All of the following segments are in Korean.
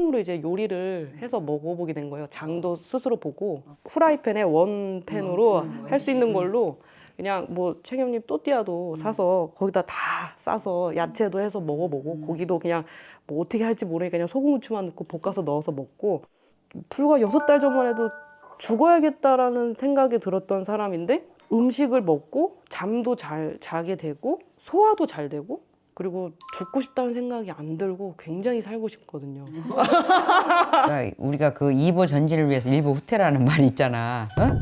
처음으로 이제 요리를 해서 먹어보게 된 거예요. 장도 스스로 보고 후라이팬에 원팬으로 할 수 있는 걸로 그냥 뭐 챙겸님 또띠아도 사서 거기다 다 싸서 야채도 해서 먹어보고 고기도 그냥 뭐 어떻게 할지 모르니까 그냥 소금 후추만 넣고 볶아서 넣어서 먹고 불과 6달 전만 해도 죽어야겠다라는 생각이 들었던 사람인데 음식을 먹고 잠도 잘 자게 되고 소화도 잘 되고 그리고 죽고 싶다는 생각이 안 들고 굉장히 살고 싶거든요. 그러니까 우리가 그 이보 전진을 위해서 일보 후퇴라는 말이 있잖아. 어?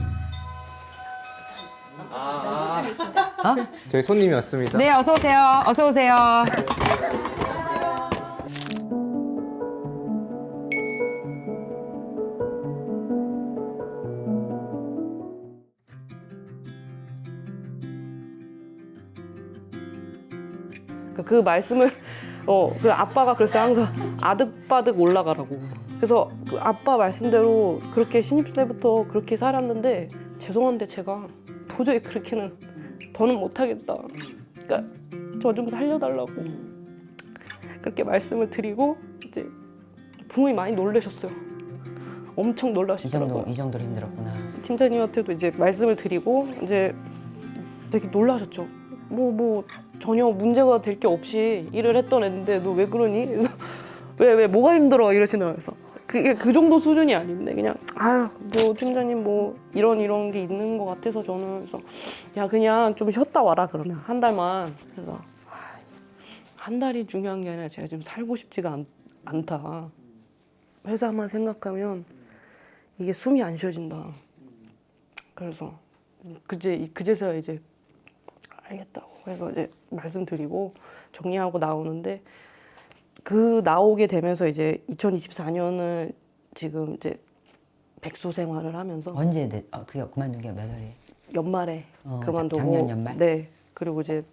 저희 손님이 왔습니다. 네, 어서 오세요. 어서 오세요. 그 말씀을 그 아빠가 그랬어요. 항상 아득바득 올라가라고. 그래서 그 아빠 말씀대로 그렇게 신입 때부터 그렇게 살았는데 죄송한데 제가 도저히 그렇게는 더는 못하겠다. 그러니까 저 좀 살려달라고 그렇게 말씀을 드리고 이제 부모님이 많이 놀라셨어요. 엄청 놀라시더라고요. 이 정도로 힘들었구나. 팀장님한테도 이제 말씀을 드리고 이제 되게 놀라셨죠. 뭐 전혀 문제가 될 게 없이 일을 했던 애인데 너 왜 그러니? 왜 뭐가 힘들어? 이러시는 거예요. 그래서 그게 그 정도 수준이 아닌데 그냥 아유 뭐 팀장님 뭐 이런 게 있는 것 같아서 저는 그래서 야 그냥 좀 쉬었다 와라 그러면 한 달만 그래서 한 달이 중요한 게 아니라 제가 지금 살고 싶지가 않다. 회사만 생각하면 이게 숨이 안 쉬어진다. 그래서 그제서야 이제 알겠다고. 그래서 이제 말씀드리고 정리하고 나오는데 그 나오게 되면서 이제 2024년을 지금 이제 백수 생활을 하면서 언제 그게 그만둔 게 몇 월이에요? 연말에 그만두고 작년 연말? 네. 그리고 이제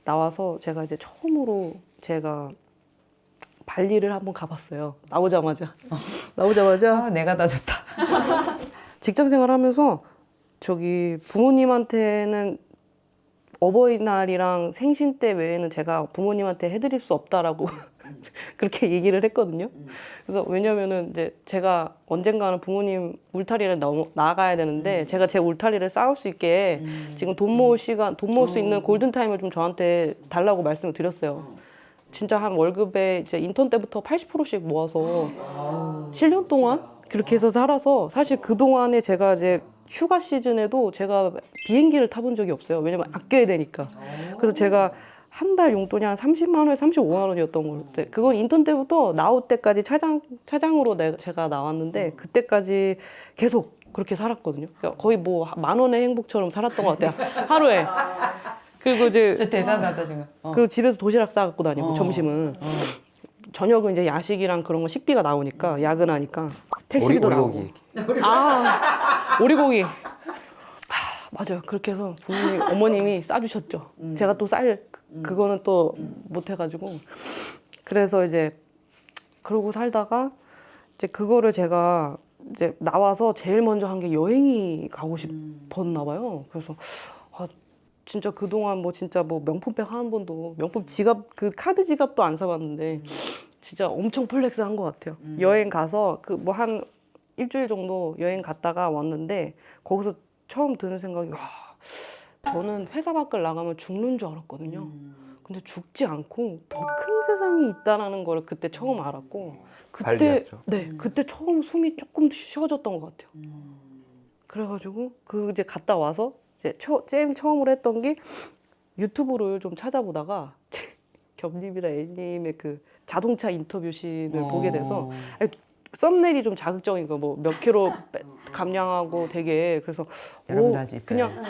나와서 제가 이제 처음으로 제가 발리를 한번 가봤어요. 나오자마자 내가 다 좋다. 직장 생활하면서 저기 부모님한테는 어버이날이랑 생신 때 외에는 제가 부모님한테 해드릴 수 없다라고 그렇게 얘기를 했거든요. 그래서 왜냐면은 이제 제가 언젠가는 부모님 울타리를 나가야 되는데 제가 제 울타리를 쌓을 수 있게 지금 돈 모을 수 있는 골든 타임을 좀 저한테 달라고 말씀을 드렸어요. 진짜 한 월급에 이제 인턴 때부터 80%씩 모아서 7년 동안 그렇게 해서 살아서 사실 그 동안에 제가 이제 휴가 시즌에도 제가 비행기를 타본 적이 없어요. 왜냐면 아껴야 되니까. 그래서 제가 한 달 용돈이 한 30만 원에 35만 원이었던 걸 때. 그건 인턴 때부터 나올 때까지 차장으로 제가 나왔는데 그때까지 계속 그렇게 살았거든요. 그러니까 거의 뭐 10,000원의 행복처럼 살았던 것 같아요. 하루에. 그리고 이제 진짜 대단하다 지금. 그리고 집에서 도시락 싸갖고 다니고 점심은. 저녁은 이제 야식이랑 그런 거 식비가 나오니까 야근하니까 택시비도 나오고. 오리고기. 맞아요. 그렇게 해서 부모님, 어머님이 싸주셨죠. 제가 또 그거는 또 못해가지고. 그래서 이제 그러고 살다가 이제 그거를 제가 이제 나와서 제일 먼저 한 게 여행이 가고 싶었나 봐요. 그래서 진짜 그동안 진짜 명품백 한 번도 명품 지갑 그 카드 지갑도 안 사봤는데 진짜 엄청 플렉스 한 것 같아요. 여행 가서 한 일주일 정도 여행 갔다가 왔는데 거기서 처음 드는 생각이 와 저는 회사 밖을 나가면 죽는 줄 알았거든요. 근데 죽지 않고 더 큰 세상이 있다라는 걸 그때 처음 알았고 그때 처음 숨이 조금 쉬어졌던 것 같아요. 그래가지고 이제 갔다 와서 이제 제일 처음으로 했던 게 유튜브를 좀 찾아보다가 겸님이랑 애님의 그 자동차 인터뷰신을 보게 돼서 썸네일이 좀 자극적인 거 몇 킬로 감량하고 되게 그래서 여러분도 할 수 있어요. 그냥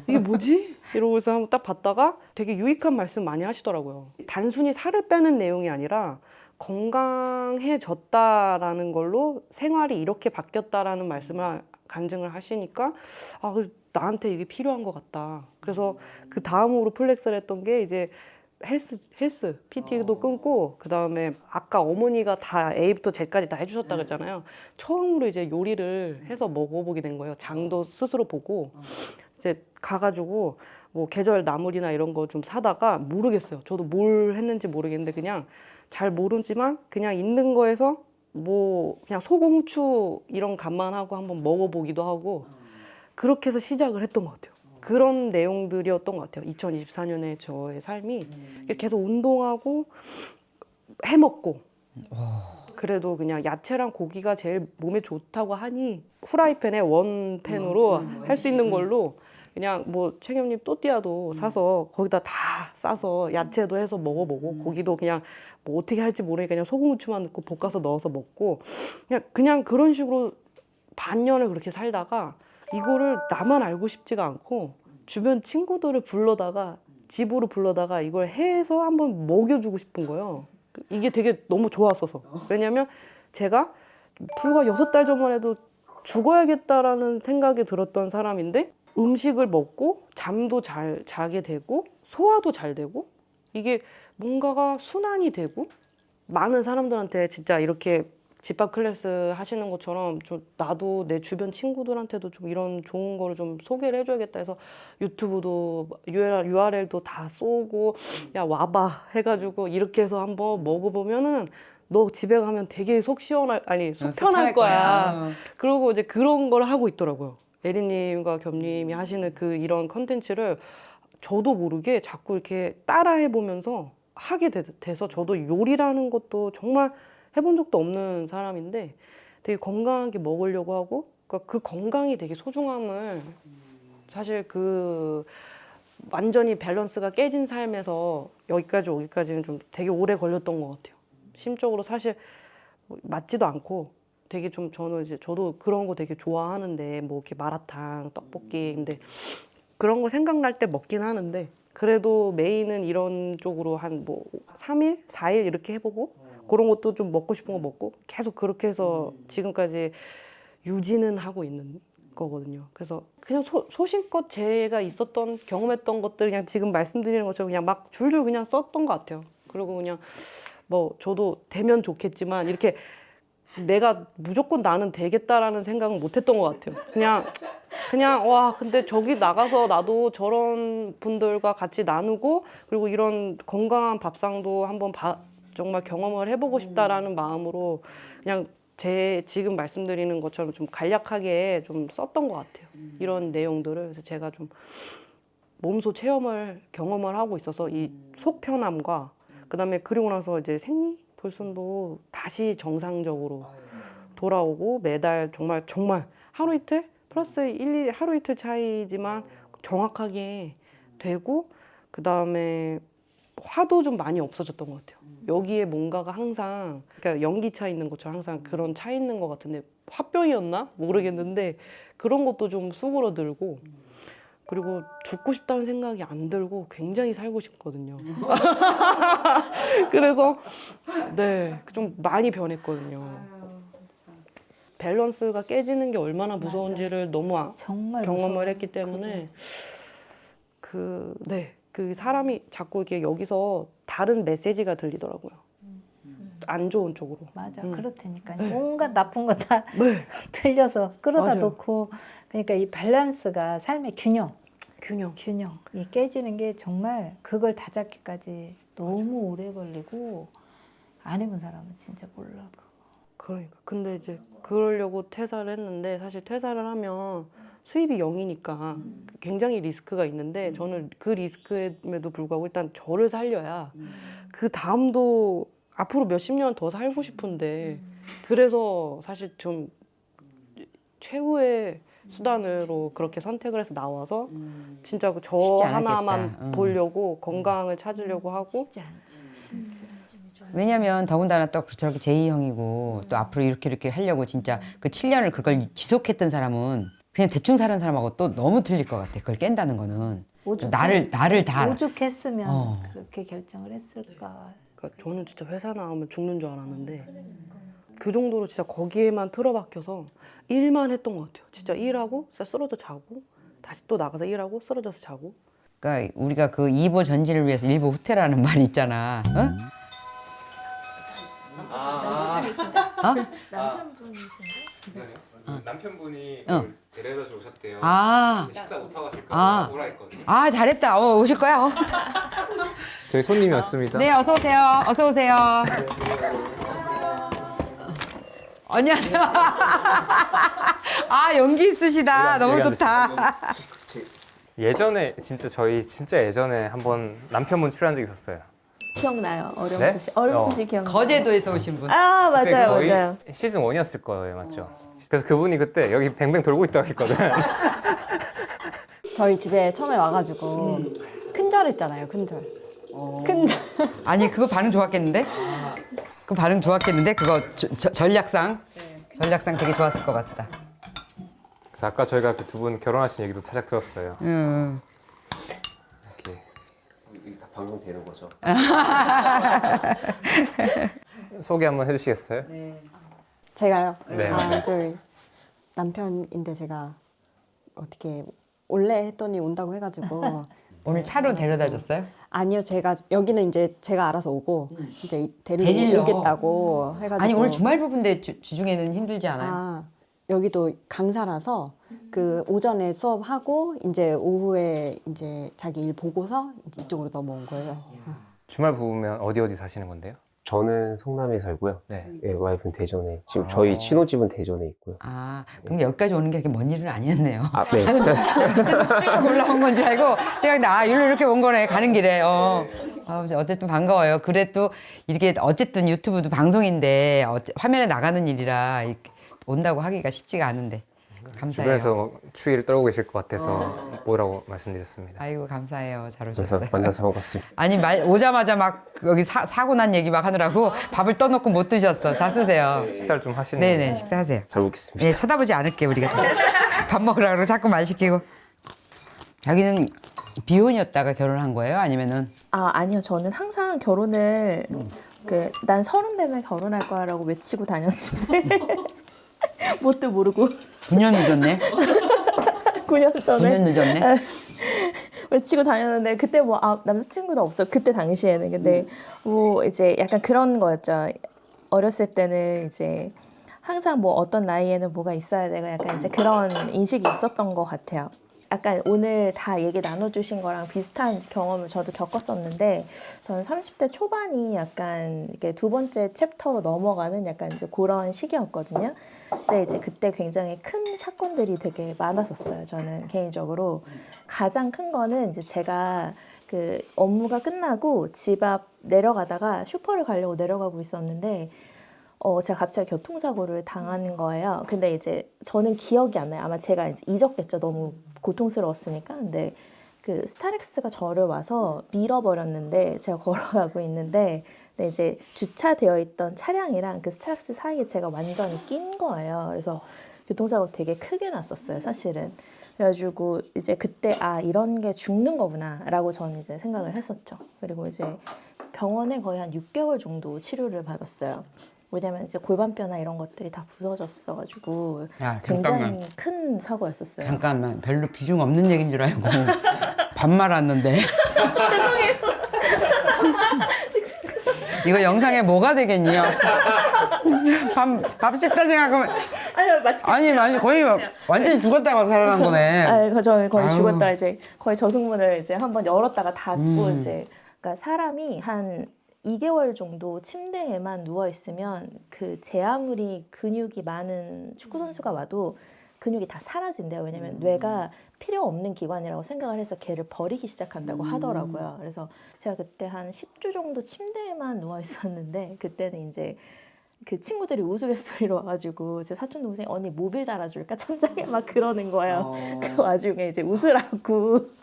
이게 뭐지? 이러고서 한번 딱 봤다가 되게 유익한 말씀 많이 하시더라고요. 단순히 살을 빼는 내용이 아니라 건강해졌다라는 걸로 생활이 이렇게 바뀌었다라는 말씀을 간증을 하시니까 나한테 이게 필요한 것 같다. 그래서 그 다음으로 플렉스를 했던 게 이제 헬스 PT도 끊고 그 다음에 아까 어머니가 다 A부터 Z까지 다 해주셨다 그랬잖아요. 처음으로 이제 요리를 해서 먹어보게 된 거예요. 장도 스스로 보고 이제 가가지고 계절 나물이나 이런 거 좀 사다가 모르겠어요. 저도 뭘 했는지 모르겠는데 그냥 잘 모르지만 그냥 있는 거에서 뭐 그냥 소금, 후추 이런 간만 하고 한번 먹어보기도 하고 그렇게 해서 시작을 했던 것 같아요. 그런 내용들이었던 것 같아요. 2024년에 저의 삶이 계속 운동하고 해먹고 그래도 그냥 야채랑 고기가 제일 몸에 좋다고 하니 후라이팬에 원팬으로 할 수 있는 걸로 그냥 뭐 최경님 또띠아도 사서 거기다 다 싸서 야채도 해서 먹어보고 고기도 그냥 뭐 어떻게 할지 모르니까 그냥 소금 후추만 넣고 볶아서 넣어서 먹고 그냥 그런 식으로 반년을 그렇게 살다가 이거를 나만 알고 싶지가 않고 주변 친구들을 불러다가 집으로 불러다가 이걸 해서 한번 먹여주고 싶은 거예요. 이게 되게 너무 좋았어서. 왜냐면 제가 불과 6달 전만 해도 죽어야겠다라는 생각이 들었던 사람인데 음식을 먹고 잠도 잘 자게 되고 소화도 잘 되고 이게 뭔가가 순환이 되고 많은 사람들한테 진짜 이렇게 집밥 클래스 하시는 것처럼 좀 나도 내 주변 친구들한테도 좀 이런 좋은 거를 좀 소개를 해줘야겠다 해서 유튜브도 URL도 다 쏘고 야 와봐 해가지고 이렇게 해서 한번 먹어보면은 너 집에 가면 되게 속 시원할 아니 속 편할 거야. 그러고 이제 그런 걸 하고 있더라고요. 에리님과 겸님이 하시는 그 이런 컨텐츠를 저도 모르게 자꾸 이렇게 따라해 보면서 하게 돼서 저도 요리라는 것도 정말 해본 적도 없는 사람인데 되게 건강하게 먹으려고 하고 그러니까 그 건강이 되게 소중함을 사실 그 완전히 밸런스가 깨진 삶에서 여기까지 오기까지는 좀 되게 오래 걸렸던 것 같아요. 심적으로 사실 맞지도 않고 되게 좀 저는 이제 저도 그런 거 되게 좋아하는데 뭐 이렇게 마라탕, 떡볶이 근데 그런 거 생각날 때 먹긴 하는데 그래도 메인은 이런 쪽으로 한 뭐 3일, 4일 이렇게 해보고 그런 것도 좀 먹고 싶은 거 먹고 계속 그렇게 해서 지금까지 유지는 하고 있는 거거든요. 그래서 그냥 소신껏 제가 있었던 경험했던 것들 그냥 지금 말씀드리는 것처럼 그냥 막 줄줄 그냥 썼던 것 같아요. 그리고 그냥 뭐 저도 되면 좋겠지만 이렇게 내가 무조건 나는 되겠다라는 생각은 못 했던 것 같아요. 그냥 와 근데 저기 나가서 나도 저런 분들과 같이 나누고 그리고 이런 건강한 밥상도 한번 정말 경험을 해보고 싶다라는 마음으로 그냥 제 지금 말씀드리는 것처럼 좀 간략하게 좀 썼던 것 같아요. 이런 내용들을 그래서 제가 좀 몸소 경험을 하고 있어서 이 속 편함과 그다음에 그리고 나서 이제 생리 불순도 다시 정상적으로 돌아오고 매달 정말 하루 이틀 플러스 1, 하루 이틀 차이지만 정확하게 되고 그다음에 화도 좀 많이 없어졌던 것 같아요. 여기에 뭔가가 항상 그러니까 연기 차 있는 것처럼 항상 그런 차 있는 것 같은데 화병이었나 모르겠는데 그런 것도 좀 수그러들고 그리고 죽고 싶다는 생각이 안 들고 굉장히 살고 싶거든요. 그래서 네, 좀 많이 변했거든요. 밸런스가 깨지는 게 얼마나 무서운지를 너무 정말 경험을 무서워요. 했기 때문에 그 사람이 자꾸 이렇게 여기서 다른 메시지가 들리더라고요. 안 좋은 쪽으로. 맞아, 그렇다니까. 온갖 나쁜 거 다 네. 틀려서 끌어다 맞아요. 놓고 그러니까 이 밸런스가 삶의 균형이 깨지는 게 정말 그걸 다 잡기까지 너무 오래 걸리고 안 해본 사람은 진짜 몰라. 그러니까. 근데 이제 그러려고 퇴사를 했는데 사실 퇴사를 하면 수입이 0이니까 굉장히 리스크가 있는데 저는 그 리스크에도 불구하고 일단 저를 살려야 그 다음도 앞으로 몇십 년 더 살고 싶은데 그래서 사실 좀 최후의 수단으로 그렇게 선택을 해서 나와서 진짜 저 쉽지 하나만 않았겠다. 보려고 건강을 찾으려고 하고 쉽지 않지, 진짜. 왜냐면 더군다나 또 저렇게 제2형이고 또 앞으로 이렇게 하려고 진짜 그 7년을 그걸 지속했던 사람은 그냥 대충 사는 사람하고 또 너무 틀릴 것 같아. 그걸 깬다는 거는 나를 다 오죽했으면 그렇게 결정을 했을까. 그러니까 저는 진짜 회사 나오면 죽는 줄 알았는데 그 정도로 진짜 거기에만 틀어박혀서 일만 했던 것 같아요. 진짜 일하고 쓰러져 자고 다시 또 나가서 일하고 쓰러져서 자고. 그러니까 우리가 그 이보 전진을 위해서 일보 후퇴라는 말이 있잖아. 어? 남편분이 어. 데려다 주 오셨대요. 아, 식사 못 하고 가실까 아. 오라 했거든요. 아 잘했다. 오실 거야. 저희 손님이 왔습니다. 네, 어서 오세요. 어서 오세요. 안녕하세요. 아 연기 있으시다. 너무 여기 좋다. 예전에 저희 예전에 한번 남편분 출연한 적 있었어요. 기억나요. 네? 어렴풋이 어렴풋이 기억나요. 거제도에서 오신 분. 아 그때 맞아요 거의 맞아요. 시즌 1이었을 거예요, 맞죠? 그래서 그분이 그때 여기 뱅뱅 돌고 있다고 했거든. 저희 집에 처음에 와가지고 큰절 했잖아요. 큰절. 큰절. 아니 그거 반응 좋았겠는데? 그 반응 좋았겠는데? 그거 전략상 되게 좋았을 것 같다. 그래서 아까 저희가 그 두 분 결혼하신 얘기도 살짝 들었어요. 이렇게 이게 다 방송되는 거죠? 소개 한번 해주시겠어요? 제가요? 네. 저희 남편인데 제가 어떻게 올래 했더니 온다고 해가지고 오늘 차로 데려다 줬어요? 아니요, 제가 여기는 이제 제가 알아서 오고 이제 데리러 데리러? 오겠다고 해가지고 아니 오늘 주말 부부인데 주중에는 힘들지 않아요? 아, 여기도 강사라서 그 오전에 수업하고 이제 오후에 이제 자기 일 보고서 이제 이쪽으로 넘어온 거예요. 주말 부부면 어디 사시는 건데요? 저는 성남에 살고요. 네. 예, 와이프는 대전에. 지금 저희 신혼집은 대전에 있고요. 아 그럼 여기까지 오는 게 그렇게 먼 일은 아니었네요. 아, 네. 쭉 올라온 건 줄 알고 제가 일로 이렇게 온 거네 가는 길에. 어쨌든 반가워요. 그래도 이렇게 어쨌든 유튜브도 방송인데 화면에 나가는 일이라 이렇게 온다고 하기가 쉽지가 않은데 감사해요. 주변에서 추위를 떨고 계실 것 같아서 뭐라고 말씀드렸습니다. 아이고 감사해요. 잘 그래서 오셨어요. 만나서 반갑습니다. 아니 오자마자 막 여기 사고 난 얘기 막 하느라고 밥을 떠놓고 못 드셨어. 잘 쓰세요. 식사를 좀 하시는 네네 식사하세요. 잘 먹겠습니다. 네 쳐다보지 않을게 우리가 밥 먹으라 그러고 자꾸 말 시키고. 자기는 비혼이었다가 결혼한 거예요? 아니면은 아니요 저는 항상 결혼을 난 30 되면 결혼할 거야라고 외치고 다녔는데 뭣도 모르고 9년 늦었네. 9년 전에 9년 늦었네. 외치고 다녔는데 그때 남자친구도 없어 그때 당시에는 근데 뭐 이제 약간 그런 거였죠. 어렸을 때는 이제 항상 뭐 어떤 나이에는 뭐가 있어야 되고 약간 이제 그런 인식이 있었던 것 같아요. 약간 오늘 다 얘기 나눠주신 거랑 비슷한 경험을 저도 겪었었는데 저는 30대 초반이 약간 이게 두 번째 챕터로 넘어가는 약간 이제 그런 시기였거든요. 근데 이제 그때 굉장히 큰 사건들이 되게 많았었어요. 저는 개인적으로 가장 큰 거는 이제 제가 그 업무가 끝나고 집 앞 내려가다가 슈퍼를 가려고 내려가고 있었는데 제가 갑자기 교통사고를 당하는 거예요. 근데 이제 저는 기억이 안 나요. 아마 제가 이제 잊었겠죠. 너무 고통스러웠으니까. 근데 그 스타렉스가 저를 와서 밀어버렸는데 제가 걸어가고 있는데 근데 이제 주차되어 있던 차량이랑 그 스타렉스 사이에 제가 완전히 낀 거예요. 그래서 교통사고 되게 크게 났었어요. 사실은. 그래가지고 이제 그때 이런 게 죽는 거구나라고 저는 이제 생각을 했었죠. 그리고 이제 병원에 거의 한 6개월 정도 치료를 받았어요. 왜냐면 이제 골반뼈나 이런 것들이 다 부서졌어가지고 야, 굉장히 잠깐만. 큰 사고였었어요. 잠깐만 별로 비중 없는 얘기인 줄 알고 반말 왔는데. 이거 영상에 뭐가 되겠니요? 밥 씹다 생각하면 아니 맛있게. 아니 거의 완전히 죽었다가 살아난 거네. 저는 거의 아유. 죽었다 이제 거의 저승문을 이제 한번 열었다가 닫고 이제 그러니까 사람이 한 2개월 정도 침대에만 누워 있으면 그 제 아무리 근육이 많은 축구 선수가 와도 근육이 다 사라진대요. 왜냐면 뇌가 필요 없는 기관이라고 생각을 해서 걔를 버리기 시작한다고 하더라고요. 그래서 제가 그때 한 10주 정도 침대에만 누워 있었는데 그때는 이제 그 친구들이 우스갯소리로 와가지고 제 사촌 동생이 언니 모빌 달아줄까 천장에 막 그러는 거예요. 그 와중에 이제 웃으라고.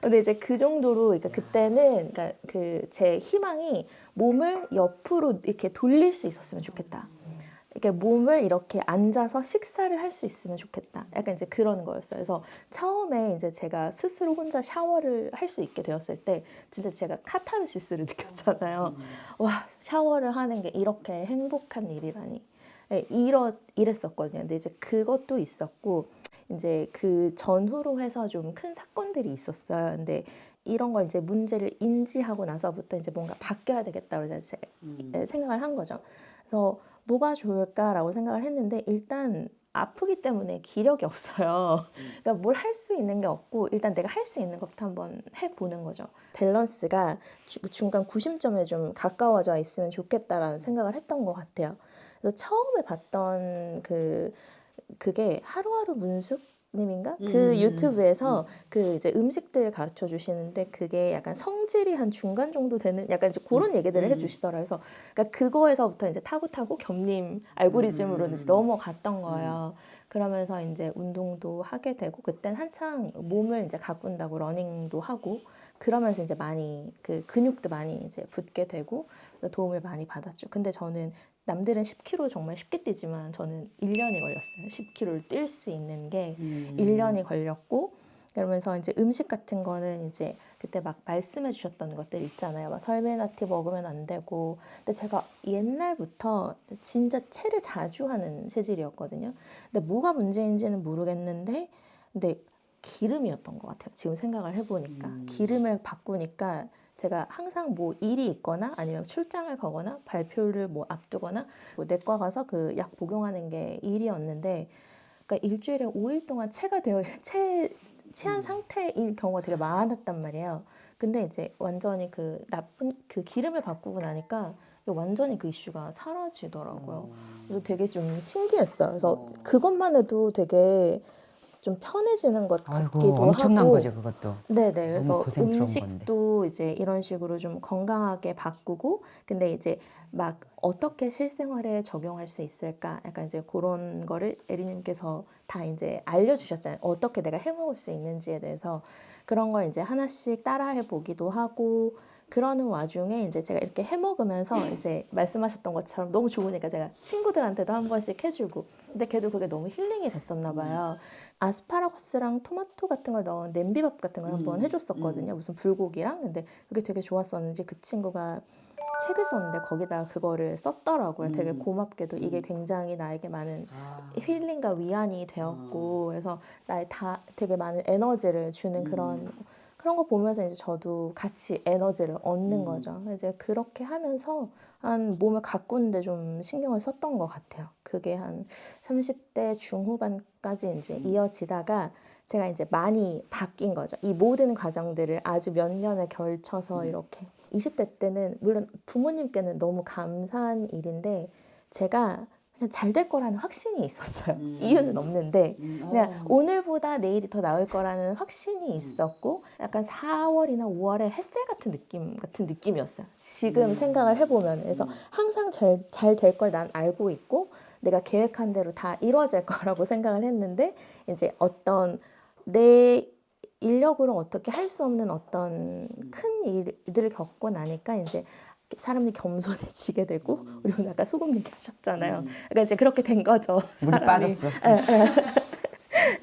근데 이제 그 정도로 그러니까 그때는 그러니까 그 제 희망이 몸을 옆으로 이렇게 돌릴 수 있었으면 좋겠다. 이렇게 몸을 이렇게 앉아서 식사를 할 수 있으면 좋겠다. 약간 이제 그런 거였어요. 그래서 처음에 이제 제가 스스로 혼자 샤워를 할 수 있게 되었을 때 진짜 제가 카타르시스를 느꼈잖아요. 와, 샤워를 하는 게 이렇게 행복한 일이라니. 네, 이랬었거든요. 근데 이제 그것도 있었고 이제 그 전후로 해서 좀 큰 사건들이 있었어요. 근데 이런 걸 이제 문제를 인지하고 나서부터 이제 뭔가 바뀌어야 되겠다고 이제 생각을 한 거죠. 그래서 뭐가 좋을까라고 생각을 했는데 일단 아프기 때문에 기력이 없어요. 그러니까 뭘 할 수 있는 게 없고 일단 내가 할 수 있는 것부터 한번 해보는 거죠. 밸런스가 중간 구심점에 좀 가까워져 있으면 좋겠다라는 생각을 했던 것 같아요. 그래서 처음에 봤던 그게 하루하루 문숙님인가? 그 유튜브에서 그 이제 음식들을 가르쳐 주시는데 그게 약간 성질이 한 중간 정도 되는 약간 이제 그런 얘기들을 해주시더라고요. 그래서 그러니까 그거에서부터 이제 타고 겸님 알고리즘으로 이제 넘어갔던 거예요. 그러면서 이제 운동도 하게 되고 그땐 한창 몸을 이제 가꾼다고 러닝도 하고 그러면서 이제 많이 그 근육도 많이 이제 붙게 되고 도움을 많이 받았죠. 근데 저는 남들은 10km 정말 쉽게 뛰지만 저는 1년이 걸렸어요. 10km를 뛸 수 있는 게 1년이 걸렸고 그러면서 이제 음식 같은 거는 이제 그때 막 말씀해 주셨던 것들 있잖아요. 막 설메나티 먹으면 안 되고. 근데 제가 옛날부터 진짜 체를 자주 하는 체질이었거든요. 근데 뭐가 문제인지는 모르겠는데 근데 기름이었던 것 같아요. 지금 생각을 해보니까. 기름을 바꾸니까 제가 항상 뭐 일이 있거나 아니면 출장을 가거나 발표를 뭐 앞두거나 뭐 내과 가서 그 약 복용하는 게 일이었는데 그러니까 일주일에 5일 동안 체한 상태인 경우가 되게 많았단 말이에요. 근데 이제 완전히 그 나쁜 그 기름을 바꾸고 나니까 완전히 그 이슈가 사라지더라고요. 그래서 되게 좀 신기했어요. 그래서 그것만 해도 되게 좀 편해지는 것 아이고 같기도 엄청난 하고. 거죠 그것도. 네네. 너무 그래서 고생스러운 음식도 이제 이런 식으로 좀 건강하게 바꾸고, 근데 이제 막 어떻게 실생활에 적용할 수 있을까? 약간 이제 그런 거를 에리님께서 다 이제 알려주셨잖아요. 어떻게 내가 해먹을 수 있는지에 대해서 그런 걸 이제 하나씩 따라해 보기도 하고. 그러는 와중에 이제 제가 이렇게 해 먹으면서 이제 말씀하셨던 것처럼 너무 좋으니까 제가 친구들한테도 한 번씩 해주고. 근데 걔도 그게 너무 힐링이 됐었나 봐요. 아스파라거스랑 토마토 같은 걸 넣은 냄비밥 같은 걸 한번 해줬었거든요. 무슨 불고기랑. 근데 그게 되게 좋았었는지 그 친구가 책을 썼는데 거기다가 그거를 썼더라고요. 되게 고맙게도 이게 굉장히 나에게 많은 힐링과 위안이 되었고, 그래서 나의 다 되게 많은 에너지를 주는 그런 거 보면서 이제 저도 같이 에너지를 얻는 거죠. 이제 그렇게 하면서 한 몸을 가꾸는데 좀 신경을 썼던 것 같아요. 그게 한 30대 중후반까지 이제 이어지다가 제가 이제 많이 바뀐 거죠. 이 모든 과정들을 아주 몇 년을 걸쳐서 이렇게 20대 때는 물론 부모님께는 너무 감사한 일인데 제가 그냥 잘 될 거라는 확신이 있었어요. 이유는 없는데 그냥 오늘보다 내일이 더 나을 거라는 확신이 있었고 약간 4월이나 5월에 햇살 같은 느낌이었어요. 지금 생각을 해보면. 그래서 항상 잘 될 걸 난 알고 있고 내가 계획한 대로 다 이루어질 거라고 생각을 했는데 이제 어떤 내 인력으로 어떻게 할 수 없는 어떤 큰 일들을 겪고 나니까 이제 사람이 겸손해지게 되고 우리 오늘 아까 소금 얘기하셨잖아요. 그러니까 이제 그렇게 된 거죠. 물이 사람이. 빠졌어.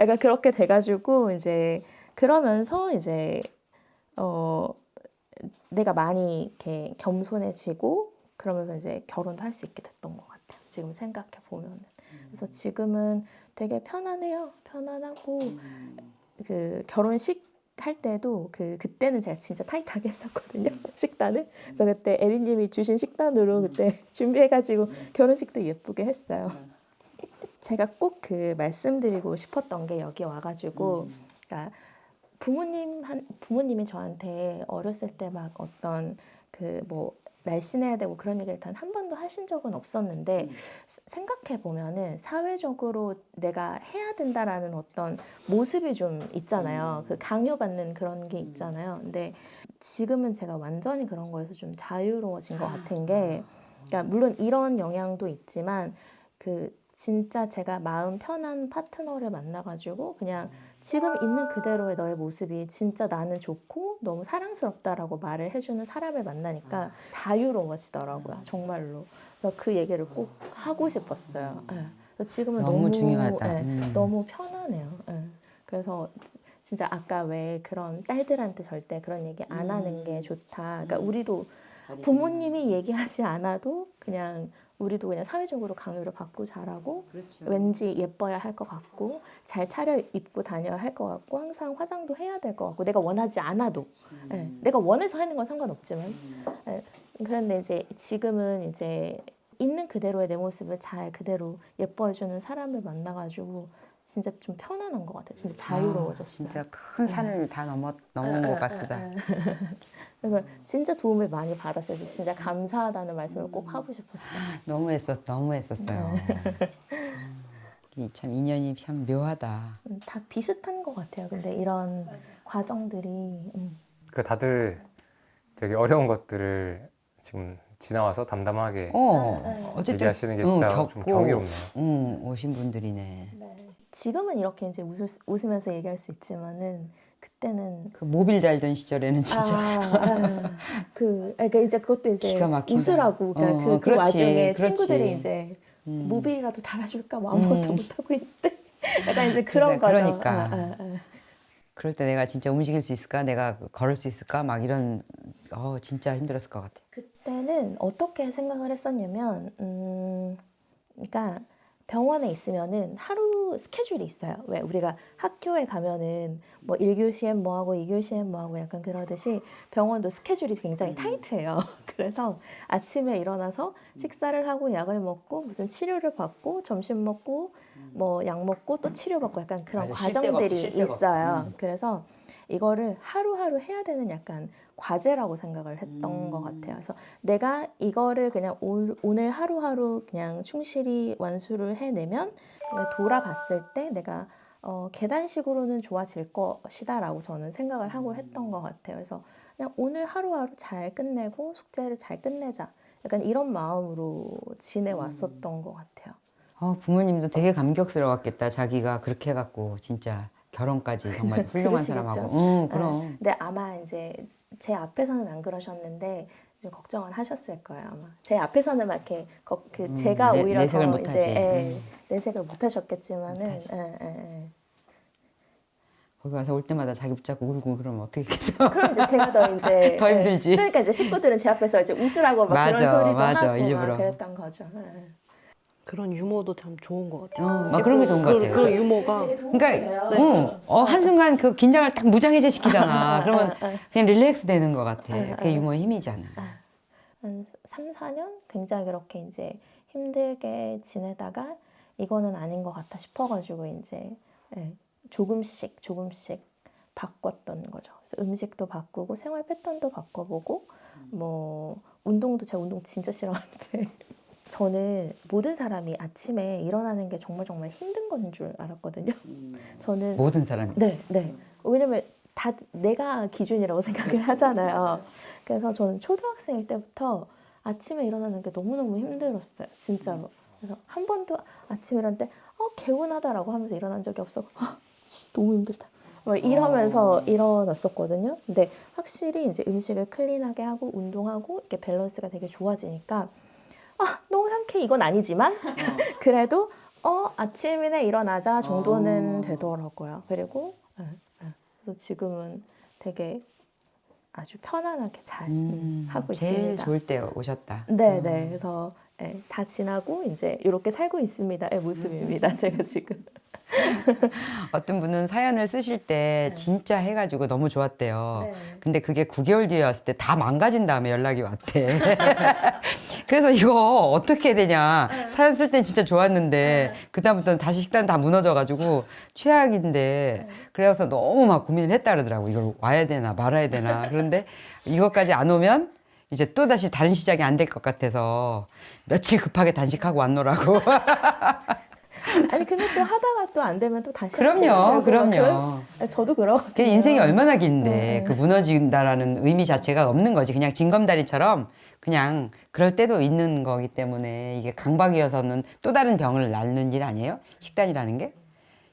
약간 그렇게 돼가지고 이제 그러면서 이제 내가 많이 이렇게 겸손해지고 그러면서 이제 결혼도 할 수 있게 됐던 것 같아요. 지금 생각해 보면은. 그래서 지금은 되게 편안해요. 편안하고 그 결혼식 할 때도 그때는 제가 진짜 타이트하게 했었거든요. 식단을. 그래서 그때 에리님이 주신 식단으로 그때 준비해가지고 결혼식도 예쁘게 했어요. 제가 꼭 그 말씀드리고 싶었던 게 여기 와가지고, 그러니까 부모님이 저한테 어렸을 때 막 어떤 그 뭐 날씬해야 되고 그런 얘기를 단 한 번도 하신 적은 없었는데 생각해 보면은 사회적으로 내가 해야 된다라는 어떤 모습이 좀 있잖아요. 그 강요받는 그런 게 있잖아요. 근데 지금은 제가 완전히 그런 거에서 좀 자유로워진 것 같은 게, 그러니까 물론 이런 영향도 있지만 그 진짜 제가 마음 편한 파트너를 만나가지고 그냥 지금 있는 그대로의 너의 모습이 진짜 나는 좋고 너무 사랑스럽다라고 말을 해주는 사람을 만나니까 자유로워지더라고요. 정말로. 그래서 그 얘기를 꼭 하고 싶었어요. 예. 그래서 지금은 너무 중요하다. 너무 편하네요. 예. 그래서 진짜 아까 왜 그런 딸들한테 절대 그런 얘기 안 하는 게 좋다. 그러니까 우리도 부모님이 얘기하지 않아도 그냥 우리도 그냥 사회적으로 강요를 받고 자라고 왠지 예뻐야 할 것 같고 잘 차려입고 다녀야 할 것 같고 항상 화장도 해야 될 것 같고 내가 원하지 않아도 내가 원해서 하는 건 상관없지만 그런데 이제 지금은 이제 있는 그대로의 내 모습을 잘 그대로 예뻐해주는 사람을 만나가지고 진짜 좀 편안한 것 같아요. 진짜 자유로워졌어요. 진짜 큰 산을 다 넘은 것 같다. 그래서 진짜 도움을 많이 받았어요. 그래서 진짜 감사하다는 말씀을 꼭 하고 싶었어요. 너무 했었어요. 참 인연이 참 묘하다. 다 비슷한 것 같아요. 근데 이런 과정들이 그 다들 되게 어려운 것들을 지금 지나와서 담담하게 어쨌든 얘기하시는 게 진짜 좀 겪고, 경이롭네요. 오신 분들이네. 지금은 이렇게 이제 웃으면서 얘기할 수 있지만은 그때는 그 모빌 달던 시절에는 진짜 그러니까 이제 그것도 이제 기가 막힌다. 웃으라고 그러니까 그 그렇지, 와중에 그렇지. 친구들이 이제 모빌이라도 달아줄까 뭐 아무것도 못하고 있는데 약간 이제 진짜 그런 거죠. 그러니까. 그럴 때 내가 진짜 움직일 수 있을까? 내가 걸을 수 있을까? 막 이런 진짜 힘들었을 것 같아. 그때는 어떻게 생각을 했었냐면, 그러니까 병원에 있으면은 하루 스케줄이 있어요. 왜 우리가 학교에 가면은 뭐 1교시엔 뭐 하고 2교시엔 뭐 하고 약간 그러듯이 병원도 스케줄이 굉장히 타이트해요. 그래서 아침에 일어나서 식사를 하고 약을 먹고 무슨 치료를 받고 점심 먹고 뭐 약 먹고 또 치료받고 약간 그런 맞아, 쉴 새가 과정들이 없지, 쉴 새가 있어요. 없어. 그래서 이거를 하루하루 해야 되는 약간 과제라고 생각을 했던 것 같아요. 그래서 내가 이거를 그냥 오늘 하루하루 그냥 충실히 완수를 해내면 돌아봤을 때 내가 계단식으로는 좋아질 것이다라고 저는 생각을 하고 했던 것 같아요. 그래서 그냥 오늘 하루하루 잘 끝내고 숙제를 잘 끝내자. 약간 이런 마음으로 지내왔었던 것 같아요. 부모님도 되게 감격스러웠겠다. 자기가 그렇게 해갖고 진짜 결혼까지 정말 훌륭한 그러시겠죠. 사람하고. 그럼. 근데 아마 이제 제 앞에서는 안 그러셨는데 좀 걱정을 하셨을 거예요. 아마 제 앞에서는 막 이렇게 제가 오히려 내색을 더 못하지. 이제 내색을 못하셨겠지만은 못하지. 예. 거기 와서 올 때마다 자기 붙잡고 울고 그러면 어떻게 했겠어? 그럼 이제 제가 더 이제 더 힘들지. 그러니까 이제 식구들은 제 앞에서 이제 웃으라고 막 맞아, 그런 소리도 맞아, 하고 일부러. 막 그랬던 거죠. 그런 유머도 참 좋은 것 같아요. 막 그런 게 좋은 것 같아요. 그런 유머가 그러니까 한순간 그 긴장을 딱 무장해제 시키잖아. 그러면 그냥 릴렉스 되는 것 같아. 그게 유머의 힘이잖아. 한 3, 4년 굉장히 그렇게 이제 힘들게 지내다가 이거는 아닌 것 같아 싶어가지고 이제 조금씩 바꿨던 거죠. 그래서 음식도 바꾸고 생활 패턴도 바꿔보고 뭐 운동도 제가 운동 진짜 싫어하는데 저는 모든 사람이 아침에 일어나는 게 정말 힘든 건 줄 알았거든요. 저는 모든 사람이. 네. 왜냐면 다 내가 기준이라고 생각을 하잖아요. 그래서 저는 초등학생일 때부터 아침에 일어나는 게 너무너무 힘들었어요. 진짜로. 그래서 한 번도 아침에 일어날 때 개운하다라고 하면서 일어난 적이 없어. 너무 힘들다. 막 이러면서 일어났었거든요. 근데 확실히 이제 음식을 클린하게 하고 운동하고 이렇게 밸런스가 되게 좋아지니까 너무 상쾌해 이건 아니지만 그래도 아침에 일어나자 정도는 되더라고요. 그리고 그래서 지금은 되게 아주 편안하게 잘 하고 제일 있습니다. 좋을 때 오셨다. 네. 그래서 다 지나고 이제 이렇게 살고 있습니다의 모습입니다. 제가 지금. 어떤 분은 사연을 쓰실 때 진짜 해가지고 너무 좋았대요. 네. 근데 그게 9개월 뒤에 왔을 때 다 망가진 다음에 연락이 왔대. 그래서 이거 어떻게 해야 되냐. 사연 쓸 땐 진짜 좋았는데 그다음부터는 다시 식단 다 무너져가지고 최악인데 그래서 너무 막 고민을 했다 그러더라고. 이걸 와야 되나 말아야 되나. 그런데 이것까지 안 오면 이제 또 다시 다른 시작이 안 될 것 같아서 며칠 급하게 단식하고 왔노라고. 아니 근데 또 하다가 또 안 되면 또 다시 그럼요, 하시는 그럼요. 저도 그러거든요. 그 인생이 얼마나 긴데 그 무너진다라는 의미 자체가 없는 거지. 그냥 징검다리처럼 그냥 그럴 때도 있는 거기 때문에 이게 강박이어서는 또 다른 병을 낳는 일 아니에요? 식단이라는 게?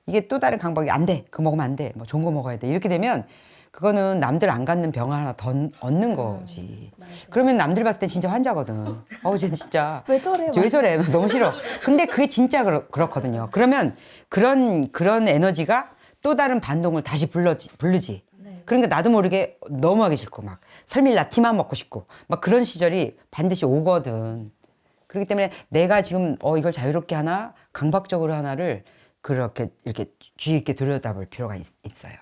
이게 또 다른 강박이 안 돼. 그거 먹으면 안 돼. 뭐 좋은 거 먹어야 돼. 이렇게 되면 그거는 남들 안 갖는 병을 하나 더 얻는 거지. 그러면 남들 봤을 때 진짜 환자거든. 쟤 진짜 왜 저래? 왜 저래? 너무 싫어. 근데 그게 진짜 그렇거든요. 그러면 그런 에너지가 또 다른 반동을 다시 부르지. 그러니까 나도 모르게 너무 하기 싫고 막 설밀 티만 먹고 싶고 막 그런 시절이 반드시 오거든. 그렇기 때문에 내가 지금 이걸 자유롭게 하나 강박적으로 하나를 그렇게 이렇게 주의 있게 들여다볼 필요가 있어요.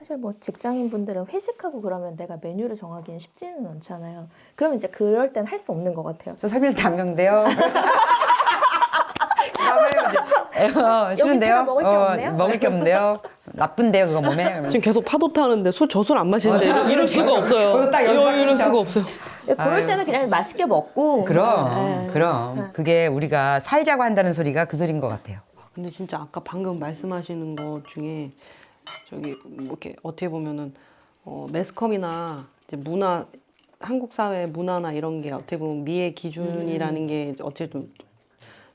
사실 뭐 직장인 분들은 회식하고 그러면 내가 메뉴를 정하기는 쉽지는 않잖아요. 그러면 이제 그럴 땐 할 수 없는 것 같아요. 저 3일 담경돼요. 싫은데요? 제가 먹을 게 없네요? 먹을 게 없는데요. 나쁜데요, 그거 몸에. 지금 계속 파도 타는데 젖을 안 마시는데 이럴 수가 없어요. 그거 딱 여기서 이럴 진짜. 수가 없어요. 그럴 때는 그냥 맛있게 먹고. 그럼, 네. 그럼. 그게 우리가 살자고 한다는 소리가 그 소리인 것 같아요. 근데 진짜 아까 방금 말씀하시는 것 중에 저기 뭐 이렇게 어떻게 보면은 매스컴이나 이제 문화 한국 사회 문화나 이런 게 어떻게 보면 미의 기준이라는 게 어쨌든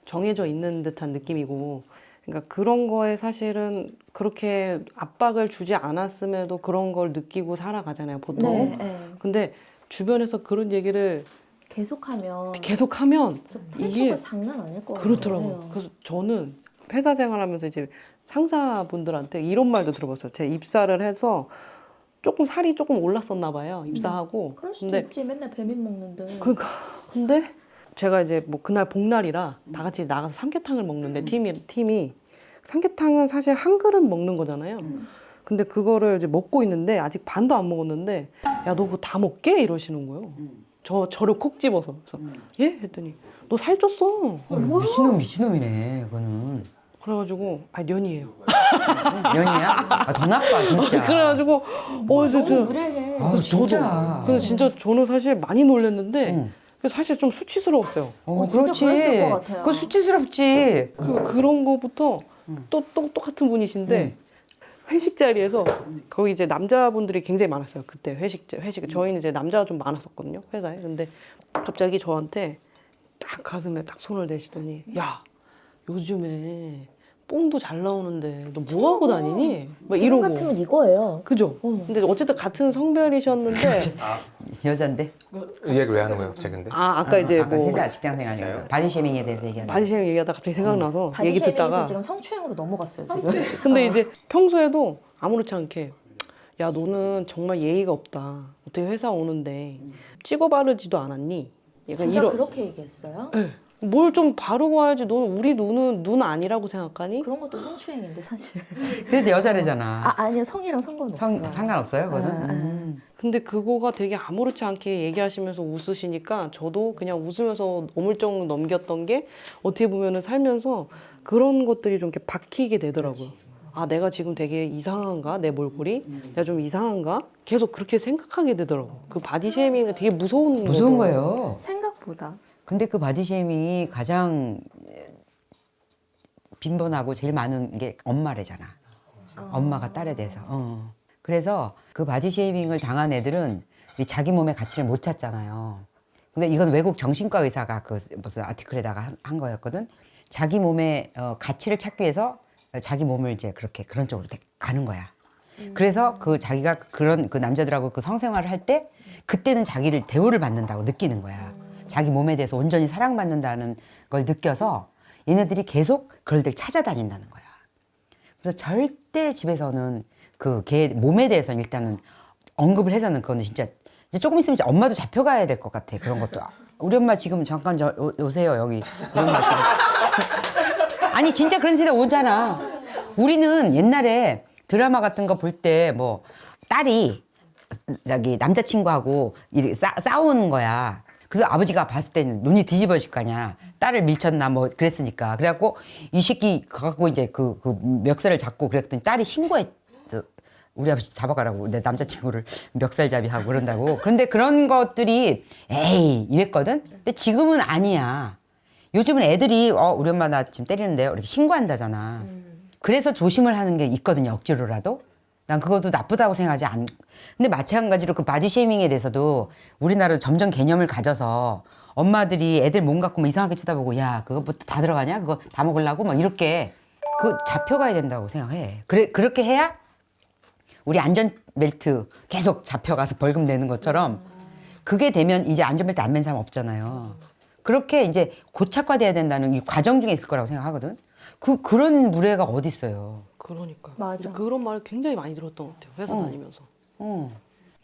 정해져 있는 듯한 느낌이고, 그러니까 그런 거에 사실은 그렇게 압박을 주지 않았음에도 그런 걸 느끼고 살아가잖아요, 보통. 네, 네. 근데 주변에서 그런 얘기를 계속하면 계속하면 이게 이게 장난 아닐 거예요. 그렇더라고요. 네. 그래서 저는 회사 생활하면서 이제 상사분들한테 이런 말도 들어봤어요. 제가 입사를 해서 조금 살이 조금 올랐었나 봐요. 입사하고. 그럴 수도 근데 있지. 맨날 배민 먹는데. 그러니까 근데 제가 이제 뭐 그날 복날이라 다 같이 나가서 삼계탕을 먹는데 팀이 삼계탕은 사실 한 그릇 먹는 거잖아요. 근데 그거를 이제 먹고 있는데 아직 반도 안 먹었는데 야, 너 그거 다 먹게? 이러시는 거예요. 저를 콕 집어서. 그래서 예? 했더니 너 살쪘어. 미친놈이네, 그거는. 그래가지고 년이에요. 연이야? 아, 더 나빠, 진짜. 그래가지고 진짜 무례해. 아, 진짜. 근데 진짜 저는 사실 많이 놀랐는데 응. 그래서 사실 좀 수치스러웠어요. 진짜 그렇지. 그랬을 것 같아요. 그거 수치스럽지. 그런 거부터 또 똑같은 분이신데 회식 자리에서 거기 이제 남자분들이 굉장히 많았어요. 그때 회식 저희는 이제 남자가 좀 많았었거든요, 회사에. 근데 갑자기 저한테 딱 가슴에 딱 손을 대시더니 야, 요즘에 뽕도 잘 나오는데 너 뭐 하고 다니니? 막 지금 이러고. 같으면 이거예요. 그죠? 근데 어쨌든 같은 성별이셨는데 여잔데. 이 얘기를 왜 하는 거예요, 갑자기 근데? 아까 이제 아까 뭐 회사 직장 생활 얘기죠. 바디쉐밍에 대해서 얘기하는. 바디쉐밍 얘기하다 갑자기 생각나서 얘기 바디쉐밍에서 듣다가 지금 성추행으로 넘어갔어요. 지금. 근데 이제 평소에도 아무렇지 않게 야, 너는 정말 예의가 없다. 어떻게 회사 오는데 찍어 바르지도 않았니? 약간 진짜 이런 그렇게 얘기했어요? 뭘 좀 바르고 와야지. 너는 우리 눈 아니라고 생각하니? 그런 것도 성추행인데 사실. 그래서 여자래잖아. 아니요, 성이랑 상관없어요. 상관없어요, 그거는. 근데 그거가 되게 아무렇지 않게 얘기하시면서 웃으시니까 저도 그냥 웃으면서 오물쩍 넘겼던 게 어떻게 보면은 살면서 그런 것들이 좀 이렇게 박히게 되더라고요. 아, 내가 지금 되게 이상한가? 내 몰골이? 내가 좀 이상한가? 계속 그렇게 생각하게 되더라고요. 그 바디쉐이밍은 되게 무서운 무서운 거더라고요. 거예요. 생각보다. 근데 그 바디쉐이밍이 가장 빈번하고 제일 많은 게 엄마래잖아. 엄마가 딸에 대해서. 그래서 그 바디쉐이밍을 당한 애들은 이 자기 몸의 가치를 못 찾잖아요. 근데 이건 외국 정신과 의사가 그 무슨 아티클에다가 한 거였거든. 자기 몸의 가치를 찾기 위해서 자기 몸을 이제 그런 쪽으로 가는 거야. 그래서 그 자기가 그런 그 남자들하고 그 성생활을 할 때 그때는 자기를 대우를 받는다고 느끼는 거야. 자기 몸에 대해서 온전히 사랑받는다는 걸 느껴서 얘네들이 계속 그걸 되게 찾아다닌다는 거야. 그래서 절대 집에서는 그 걔 몸에 대해서는 일단은 언급을 해서는 그거는 진짜 이제 조금 있으면 이제 엄마도 잡혀가야 될 것 같아. 그런 것도. 우리 엄마 지금 잠깐 오세요 여기. 우리 엄마 지금. 아니 진짜 그런 세대 오잖아. 우리는 옛날에 드라마 같은 거 볼 때 뭐 딸이 자기 남자친구하고 이렇게 싸우는 거야. 그래서 아버지가 봤을 때는 눈이 뒤집어질 거 아니야. 딸을 밀쳤나 뭐 그랬으니까. 그래갖고 이 새끼 갖고 이제 그 멱살을 잡고 그랬더니 딸이 신고했어. 우리 아버지 잡아가라고 내 남자친구를 멱살잡이 하고 그런다고. 그런데 그런 것들이 에이 이랬거든. 근데 지금은 아니야. 요즘은 애들이 우리 엄마 나 지금 때리는데요. 이렇게 신고한다잖아. 그래서 조심을 하는 게 있거든요. 억지로라도. 난 그것도 나쁘다고 생각하지 않. 근데 마찬가지로 그 바디쉐이밍에 대해서도 우리나라도 점점 개념을 가져서 엄마들이 애들 몸 갖고 뭐 이상하게 쳐다보고 야 그거 뭐 다 들어가냐? 그거 다 먹으려고 막 이렇게 그 잡혀가야 된다고 생각해. 그렇게 해야 우리 안전벨트 계속 잡혀가서 벌금 내는 것처럼 그게 되면 이제 안전벨트 안 맨 사람 없잖아요. 그렇게 이제 고착화돼야 된다는 이 과정 중에 있을 거라고 생각하거든. 그런 무례가 어디 있어요. 그러니까. 맞아. 그런 말을 굉장히 많이 들었던 것 같아요. 회사 다니면서.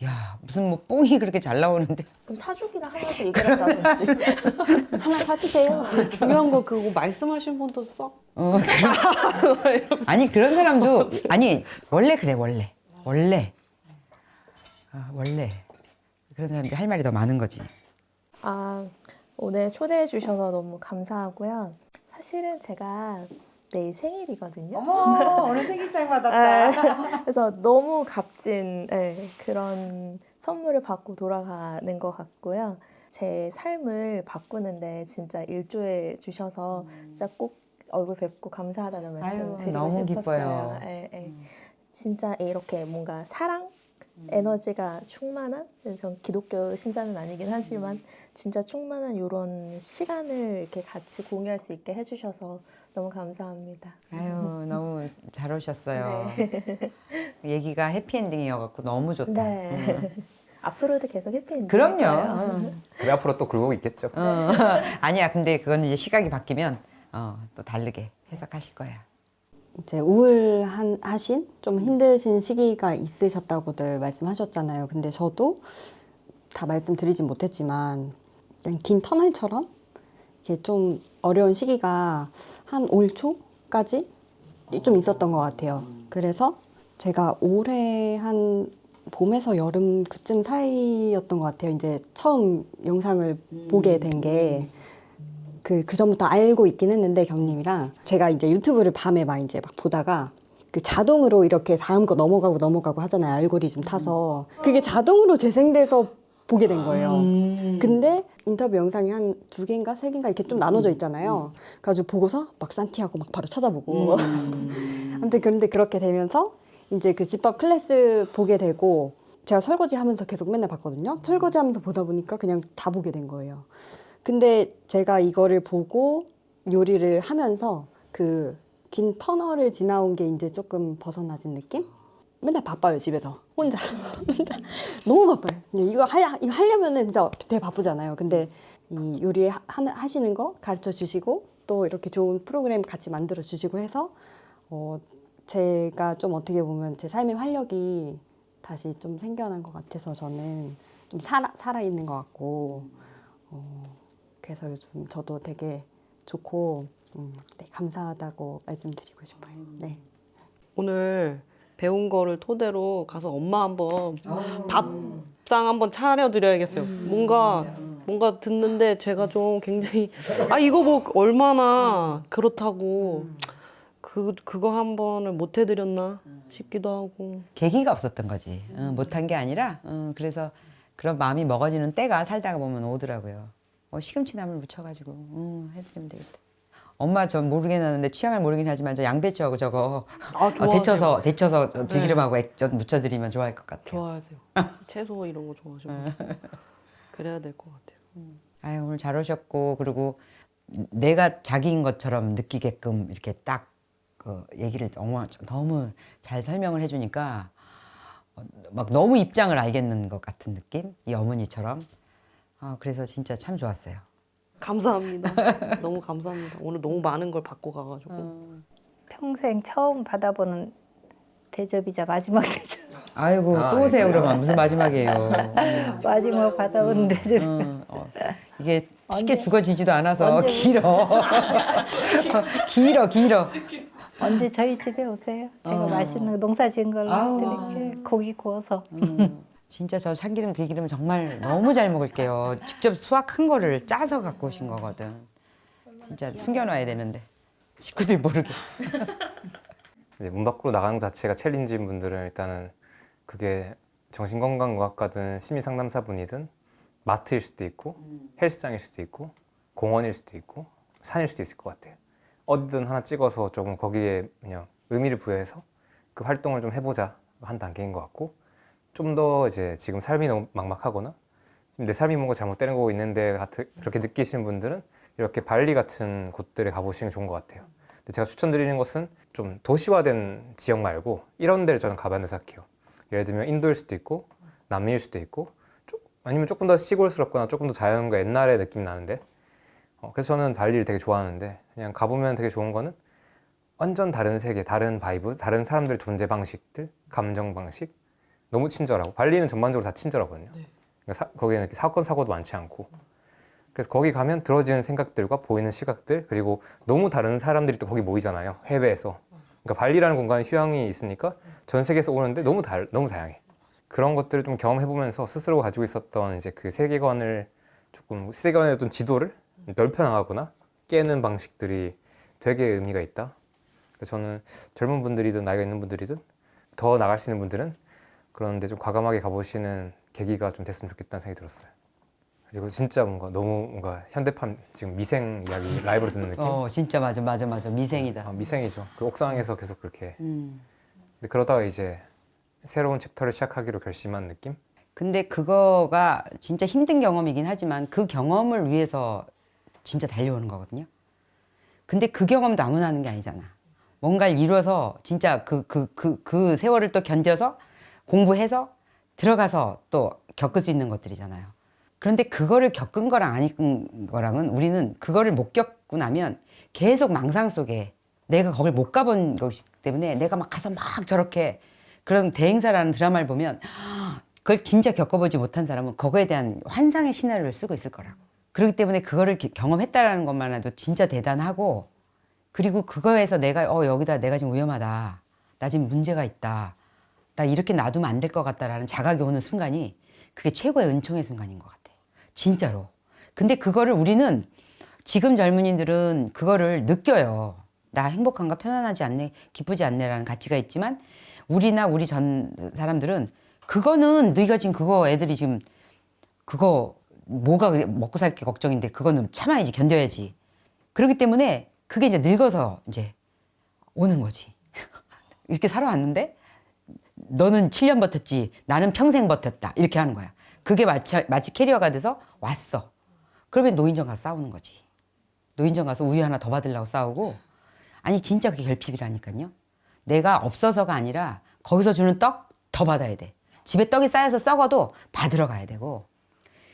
야 무슨 뭐 뽕이 그렇게 잘 나오는데. 그럼 사주기나 하면서 얘기를 하든지. 하나 사주세요. 중요한 건 그거 말씀하신 분도 썩. 아니 그런 사람도 아니 원래 그래 원래. 원래 그런 사람들이 할 말이 더 많은 거지. 아, 오늘 초대해 주셔서 너무 감사하고요. 사실은 제가 내일 생일이거든요. 오늘 생일상 그래서 너무 값진 그런 선물을 받고 돌아가는 것 같고요. 제 삶을 바꾸는데 진짜 일조해 주셔서 진짜 꼭 얼굴 뵙고 감사하다는 말씀 아유, 드리고 너무 싶었어요. 기뻐요. 진짜 이렇게 뭔가 사랑, 에너지가 충만한, 전 기독교 신자는 아니긴 하지만 진짜 충만한 이런 시간을 이렇게 같이 공유할 수 있게 해주셔서 너무 감사합니다. 아유, 너무 잘 오셨어요. 네. 얘기가 해피엔딩이어갖고 너무 좋다. 네. 앞으로도 계속 해피엔딩. 그럼요. 그래 앞으로 또 그러고 있겠죠. 아니야, 근데 그건 이제 시각이 바뀌면 또 다르게 해석하실 거야. 이제 우울하신 좀 힘드신 시기가 있으셨다고들 말씀하셨잖아요. 근데 저도 다 말씀드리진 못했지만 그냥 긴 터널처럼 이렇게 좀 어려운 시기가 한 올 초까지 좀 있었던 것 같아요. 그래서 제가 올해 한 봄에서 여름 그쯤 사이였던 것 같아요. 이제 처음 영상을 보게 된 게. 그 전부터 알고 있긴 했는데 경님이랑 제가 이제 유튜브를 밤에 막 이제 막 보다가 그 자동으로 이렇게 다음 거 넘어가고 하잖아요. 알고리즘 타서 그게 자동으로 재생돼서 보게 된 거예요. 근데 인터뷰 영상이 한 2개인가 3개인가 이렇게 좀 나눠져 있잖아요. 그래가지고 보고서 막 산티아고 막 바로 찾아보고 아무튼 그런데 그렇게 되면서 이제 그 집밥 클래스 보게 되고 제가 설거지 하면서 계속 맨날 봤거든요. 설거지 하면서 보다 보니까 그냥 다 보게 된 거예요. 근데 제가 이거를 보고 요리를 하면서 그 긴 터널을 지나온 게 이제 조금 벗어나진 느낌? 맨날 바빠요, 집에서. 혼자. 너무 바빠요. 이거 하려면은 진짜 되게 바쁘잖아요. 근데 이 요리 하시는 거 가르쳐 주시고 또 이렇게 좋은 프로그램 같이 만들어 주시고 해서 제가 좀 어떻게 보면 제 삶의 활력이 다시 좀 생겨난 것 같아서 저는 좀 살아있는 것 같고 그래서 요즘 저도 되게 좋고 네, 감사하다고 말씀드리고 싶어요. 네. 오늘 배운 거를 토대로 가서 엄마 한번 밥상 한번 차려드려야겠어요. 뭔가 듣는데 제가 좀 굉장히 이거 뭐 얼마나 그렇다고 그거 한 번을 못 해드렸나 싶기도 하고. 계기가 없었던 거지. 못한 게 아니라 그래서 그런 마음이 먹어지는 때가 살다가 보면 오더라고요. 시금치 나물 묻혀가지고 해드리면 되겠다. 엄마 전 모르겠는데 취향을 모르긴 하지만 저 양배추하고 저거 좋아하세요. 데쳐서 들기름하고 액젓 묻혀드리면 좋아할 것 같아요. 좋아하세요. 채소 이런 거 좋아하시고. 그래야 될 것 같아요. 아유, 오늘 잘 오셨고 그리고 내가 자기인 것처럼 느끼게끔 이렇게 딱 그 얘기를 너무 잘 설명을 해주니까 막 너무 입장을 알겠는 것 같은 느낌? 이 어머니처럼. 그래서 진짜 참 좋았어요. 감사합니다. 너무 감사합니다. 오늘 너무 많은 걸 받고 가가지고. 평생 처음 받아보는 대접이자 마지막 대접. 아이고 또 오세요 그러면 무슨 마지막이에요. 마지막 받아보는 대접. 이게 쉽게 죽어지지도 않아서 길어. 길어. 언제 저희 집에 오세요. 제가 맛있는 거 농사 지은 걸로 해드릴게요. 고기 구워서. 진짜 저 참기름 들기름 정말 너무 잘 먹을게요. 직접 수확한 거를 짜서 갖고 오신 거거든. 진짜 숨겨놔야 되는데 식구들 모르게. 이제 문 밖으로 나가는 것 자체가 챌린지인 분들은 일단은 그게 정신건강의학과든 심리상담사분이든 마트일 수도 있고 헬스장일 수도 있고 공원일 수도 있고 산일 수도 있을 것 같아요. 어디든 하나 찍어서 조금 거기에 그냥 의미를 부여해서 그 활동을 좀 해보자 한 단계인 것 같고 좀 더 이제 지금 삶이 너무 막막하거나 내 삶이 뭔가 잘못되고 있는데 그렇게 느끼시는 분들은 이렇게 발리 같은 곳들에 가보시는 게 좋은 것 같아요. 근데 제가 추천드리는 것은 좀 도시화된 지역 말고 이런 데를 저는 가봐야 된다고 생각해요. 예를 들면 인도일 수도 있고 남미일 수도 있고 아니면 조금 더 시골스럽거나 조금 더 자연과 옛날의 느낌 나는데 그래서 저는 발리를 되게 좋아하는데 그냥 가보면 되게 좋은 거는 완전 다른 세계, 다른 바이브, 다른 사람들 존재 방식들, 감정 방식 너무 친절하고 발리는 전반적으로 다 친절하거든요. 그러니까 거기는 이렇게 사건 사고도 많지 않고 그래서 거기 가면 들어지는 생각들과 보이는 시각들 그리고 너무 다른 사람들이 또 거기 모이잖아요. 해외에서 그러니까 발리라는 공간에 휴양이 있으니까 전 세계에서 오는데 너무 다양해. 그런 것들을 좀 경험해보면서 스스로 가지고 있었던 이제 그 세계관을 조금 세계관의 어떤 지도를 넓혀 나가거나 깨는 방식들이 되게 의미가 있다. 그래서 저는 젊은 분들이든 나이가 있는 분들이든 더 나가시는 분들은 그런데 좀 과감하게 가보시는 계기가 좀 됐으면 좋겠다는 생각이 들었어요. 그리고 진짜 뭔가 현대판 지금 미생 이야기 라이브로 듣는 느낌? 진짜 맞아. 미생이다. 미생이죠. 그 옥상에서 계속 그렇게. 근데 그러다가 이제 새로운 챕터를 시작하기로 결심한 느낌? 근데 그거가 진짜 힘든 경험이긴 하지만 그 경험을 위해서 진짜 달려오는 거거든요. 근데 그 경험도 아무나 하는 게 아니잖아. 뭔가를 이뤄서 진짜 그 세월을 또 견뎌서 공부해서 들어가서 또 겪을 수 있는 것들이잖아요. 그런데 그거를 겪은 거랑 안 겪은 거랑은 우리는 그거를 못 겪고 나면 계속 망상 속에 내가 거길 못 가본 것이기 때문에 내가 막 가서 막 저렇게 그런 대행사라는 드라마를 보면 그걸 진짜 겪어보지 못한 사람은 그거에 대한 환상의 시나리오를 쓰고 있을 거라고. 그렇기 때문에 그거를 경험했다라는 것만 해도 진짜 대단하고 그리고 그거에서 내가 여기다 내가 지금 위험하다. 나 지금 문제가 있다. 나 이렇게 놔두면 안 될 것 같다라는 자각이 오는 순간이 그게 최고의 은총의 순간인 것 같아. 진짜로. 근데 그거를 우리는 지금 젊은이들은 그거를 느껴요. 나 행복한가 편안하지 않네 기쁘지 않네라는 가치가 있지만 우리나 우리 전 사람들은 그거는 네가 지금 그거 애들이 지금 그거 뭐가 먹고 살 게 걱정인데 그거는 참아야지 견뎌야지. 그렇기 때문에 그게 이제 늙어서 이제 오는 거지. 이렇게 살아왔는데 너는 7년 버텼지 나는 평생 버텼다 이렇게 하는 거야. 그게 마치 캐리어가 돼서 왔어. 그러면 노인정 가서 싸우는 거지. 노인정 가서 우유 하나 더 받으려고 싸우고 아니 진짜 그게 결핍이라니까요. 내가 없어서가 아니라 거기서 주는 떡 더 받아야 돼. 집에 떡이 쌓여서 썩어도 받으러 가야 되고.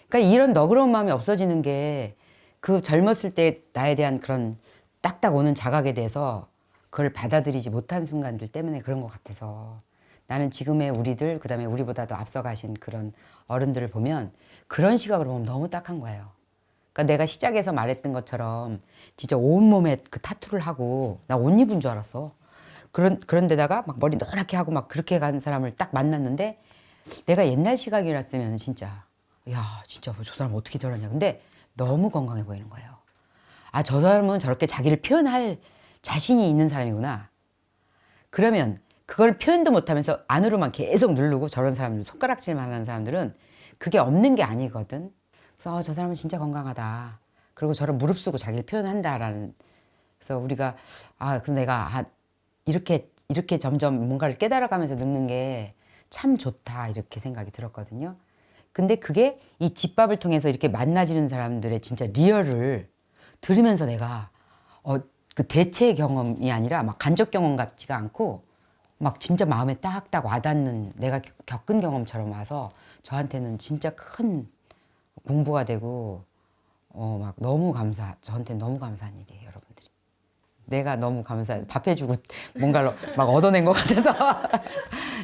그러니까 이런 너그러운 마음이 없어지는 게 그 젊었을 때 나에 대한 그런 딱딱 오는 자각에 대해서 그걸 받아들이지 못한 순간들 때문에 그런 것 같아서 나는 지금의 우리들 그다음에 우리보다도 앞서가신 그런 어른들을 보면 그런 시각으로 보면 너무 딱한 거예요. 그러니까 내가 시작에서 말했던 것처럼 진짜 온몸에 그 타투를 하고 나 옷 입은 줄 알았어. 그런 데다가 막 머리 노랗게 하고 막 그렇게 간 사람을 딱 만났는데 내가 옛날 시각이었으면 진짜 야 진짜 저 사람 어떻게 저러냐. 근데 너무 건강해 보이는 거예요. 아, 저 사람은 저렇게 자기를 표현할 자신이 있는 사람이구나. 그러면 그걸 표현도 못하면서 안으로만 계속 누르고 저런 사람들 손가락질만 하는 사람들은 그게 없는 게 아니거든. 그래서 저 사람은 진짜 건강하다. 그리고 저런 무릅쓰고 자기를 표현한다라는. 그래서 우리가 그래서 내가 이렇게 점점 뭔가를 깨달아가면서 늙는 게 참 좋다 이렇게 생각이 들었거든요. 근데 그게 이 집밥을 통해서 이렇게 만나지는 사람들의 진짜 리얼을 들으면서 내가 그 대체 경험이 아니라 막 간접 경험 같지가 않고 막 진짜 마음에 딱딱 와닿는 내가 겪은 경험처럼 와서 저한테는 진짜 큰 공부가 되고 막 너무 저한테는 너무 감사한 일이에요, 여러분들이. 내가 너무 감사해. 밥 해주고 뭔가를 막 얻어낸 것 같아서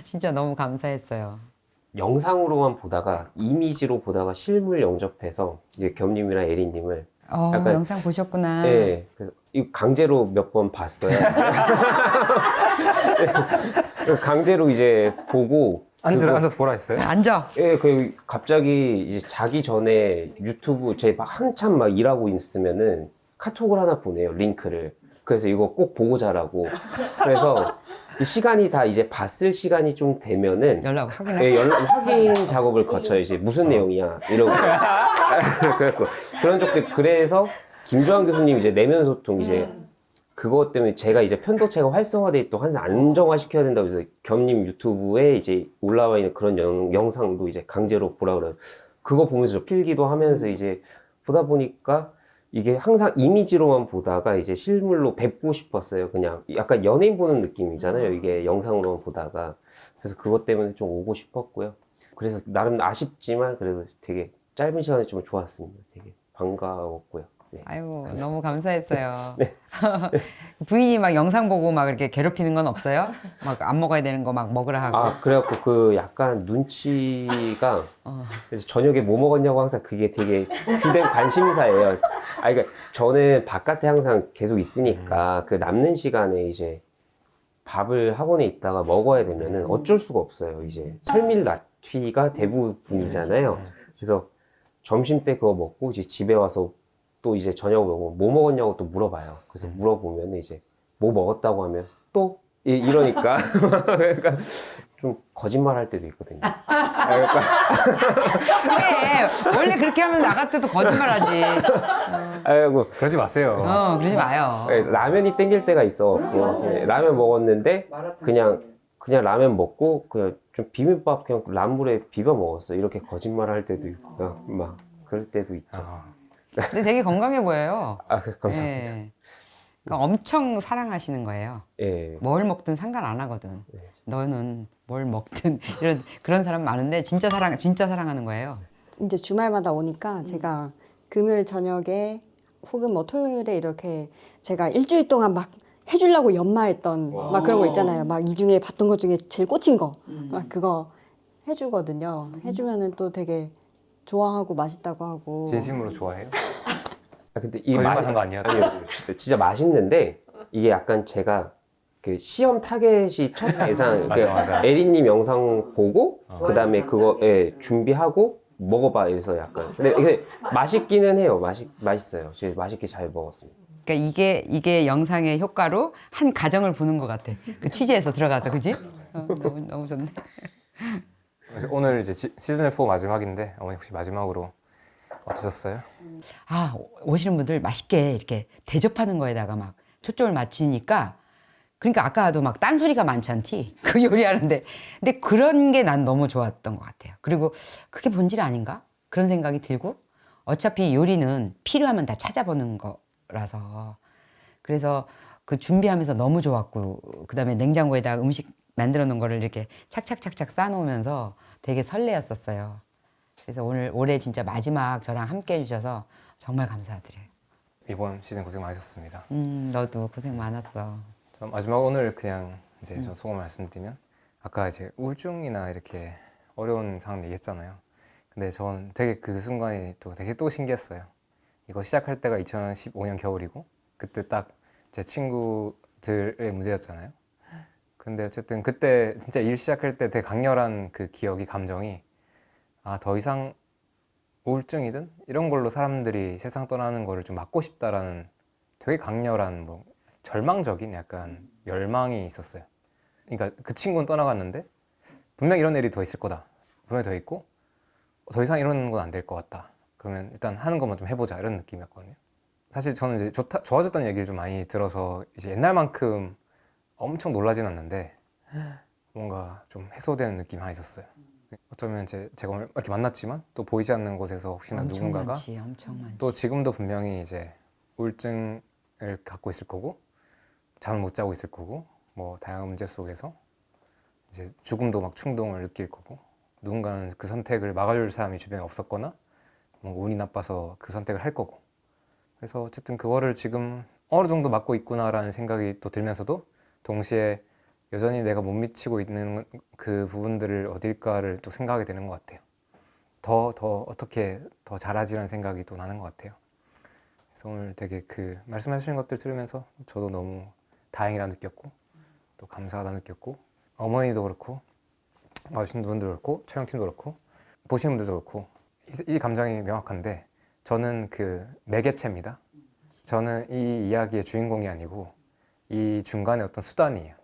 진짜 너무 감사했어요. 영상으로만 보다가 이미지로 보다가 실물 영접해서 이제 겸님이랑 에리님을 약간 영상 보셨구나. 네, 그래서 이거 강제로 몇 번 봤어요. 강제로 이제 보고 앉아서 보라 했어요? 앉아. 예, 그 갑자기 이제 자기 전에 유튜브 제 막 한참 막 일하고 있으면은 카톡을 하나 보내요, 링크를. 그래서 이거 꼭 보고 자라고. 그래서 이 시간이 다 이제 봤을 시간이 좀 되면은 연락 확인하고. 예, 확인 작업을 거쳐요. 이제 무슨 내용이야 이러고. 그래서 그런 적들. 그래서 김조한 교수님 이제 내면 소통 이제 그것 때문에 제가 이제 편도체가 활성화돼 있고 항상 안정화 시켜야 된다고 해서 겸님 유튜브에 이제 올라와 있는 그런 영상도 이제 강제로 보라 그래요. 그거 보면서 필기도 하면서 이제 보다 보니까 이게 항상 이미지로만 보다가 이제 실물로 뵙고 싶었어요. 그냥 약간 연예인 보는 느낌이잖아요. 이게 영상으로만 보다가. 그래서 그것 때문에 좀 오고 싶었고요. 그래서 나름 아쉽지만 그래도 되게 짧은 시간에 좀 좋았습니다. 되게 반가웠고요. 네. 아이고 너무 감사했어요. 부인이 막 영상 보고 막 이렇게 괴롭히는 건 없어요? 막 안 먹어야 되는 거 막 먹으라 하고. 그래갖고 그 약간 눈치가 그래서 저녁에 뭐 먹었냐고 항상 그게 되게 주된 관심사예요. 그러니까 저는 바깥에 항상 계속 있으니까 그 남는 시간에 이제 밥을 학원에 있다가 먹어야 되면은 어쩔 수가 없어요. 이제 설밀나튀가 대부분이잖아요. 그래서 점심 때 그거 먹고 이제 집에 와서 또 이제 저녁 먹고 뭐 먹었냐고 또 물어봐요. 그래서 물어보면 이제 뭐 먹었다고 하면 또 이러니까 그러니까 좀 거짓말 할 때도 있거든요. 그러니까 그래 원래 그렇게 하면 나 같아도 거짓말하지. 아이고 그러지 마세요. 그러지 마요. 라면이 땡길 때가 있어. 라면 먹었는데 그냥 라면 먹고 그냥 좀 비빔밥 그냥 란물에 비벼 먹었어. 이렇게 거짓말 할 때도 있고 막 그럴 때도 있죠. 아, 근데 되게 건강해 보여요. 감사합니다. 예. 그러니까 엄청 사랑하시는 거예요. 예. 뭘 먹든 상관 안 하거든. 너는 뭘 먹든 이런 그런 사람 많은데 진짜 사랑하는 거예요. 이제 주말마다 오니까 제가 금요일 저녁에 혹은 뭐 토요일에 이렇게 제가 일주일 동안 막 해주려고 연마했던 막 그런 거 있잖아요. 막 이 중에 봤던 것 중에 제일 꽂힌 거 막 그거 해주거든요. 해주면은 또 되게 좋아하고 맛있다고 하고. 진심으로 좋아해요? 근데 이 거짓말한 거 아니야? 아니요, 진짜 맛있는데 이게 약간 제가 그 시험 타겟이 첫 예상 맞아. 에리님 영상 보고 그다음에 그거 준비하고 먹어봐 해서 약간 근데 맛있기는 해요. 맛있어요. 제가 맛있게 잘 먹었습니다. 그러니까 이게 영상의 효과로 한 가정을 보는 것 같아. 그 취재에서 들어가서 그지? 너무 좋네. 그래서 오늘 이제 시즌 4 마지막인데 어머니 혹시 마지막으로 어떠셨어요? 아 오시는 분들 맛있게 이렇게 대접하는 거에다가 막 초점을 맞추니까 그러니까 아까도 막 딴소리가 많잖디 그 요리하는데 근데 그런 게 난 너무 좋았던 것 같아요. 그리고 그게 본질 아닌가 그런 생각이 들고 어차피 요리는 필요하면 다 찾아보는 거라서 그래서 그 준비하면서 너무 좋았고 그다음에 냉장고에다 음식 만들어 놓은 거를 이렇게 착착착착 쌓아놓으면서 되게 설레었었어요. 그래서 올해 진짜 마지막 저랑 함께 해주셔서 정말 감사드려요. 이번 시즌 고생 많으셨습니다. 너도 고생 많았어. 저 마지막 오늘 그냥 이제 저 소감 말씀드리면 아까 이제 우울증이나 이렇게 어려운 상황 얘기했잖아요. 근데 전 되게 그 순간이 또 신기했어요. 이거 시작할 때가 2015년 겨울이고 그때 딱 제 친구들의 문제였잖아요. 근데 어쨌든 그때 진짜 일 시작할 때 되게 강렬한 그 기억이 감정이 더 이상 우울증이든 이런 걸로 사람들이 세상 떠나는 거를 좀 막고 싶다라는 되게 강렬한 뭐 절망적인 약간 열망이 있었어요. 그러니까 그 친구는 떠나갔는데 분명 이런 일이 더 있을 거다. 분명히 더 있고 더 이상 이런 건 안 될 것 같다. 그러면 일단 하는 것만 좀 해보자 이런 느낌이었거든요. 사실 저는 이제 좋아졌다는 얘기를 좀 많이 들어서 이제 옛날만큼 엄청 놀라진 않는데 뭔가 좀 해소되는 느낌이 하나 있었어요. 어쩌면 이제 제가 오늘 이렇게 만났지만 또 보이지 않는 곳에서 혹시나 엄청 누군가가 많지, 엄청 많지. 또 지금도 분명히 이제 우울증을 갖고 있을 거고 잠을 못 자고 있을 거고 뭐 다양한 문제 속에서 이제 죽음도 막 충동을 느낄 거고 누군가는 그 선택을 막아줄 사람이 주변에 없었거나 뭐 운이 나빠서 그 선택을 할 거고 그래서 어쨌든 그거를 지금 어느 정도 맡고 있구나라는 생각이 또 들면서도 동시에 여전히 내가 못 미치고 있는 그 부분들을 어딜까를 또 생각하게 되는 것 같아요. 더 어떻게 더 잘하지라는 생각이 또 나는 것 같아요. 그래서 오늘 되게 그 말씀하시는 것들 들으면서 저도 너무 다행이라 느꼈고 또 감사하다 느꼈고 어머니도 그렇고 와주신 분들도 그렇고 촬영팀도 그렇고 보시는 분들도 그렇고 이 감정이 명확한데 저는 그 매개체입니다. 저는 이 이야기의 주인공이 아니고 이 중간에 어떤 수단이에요.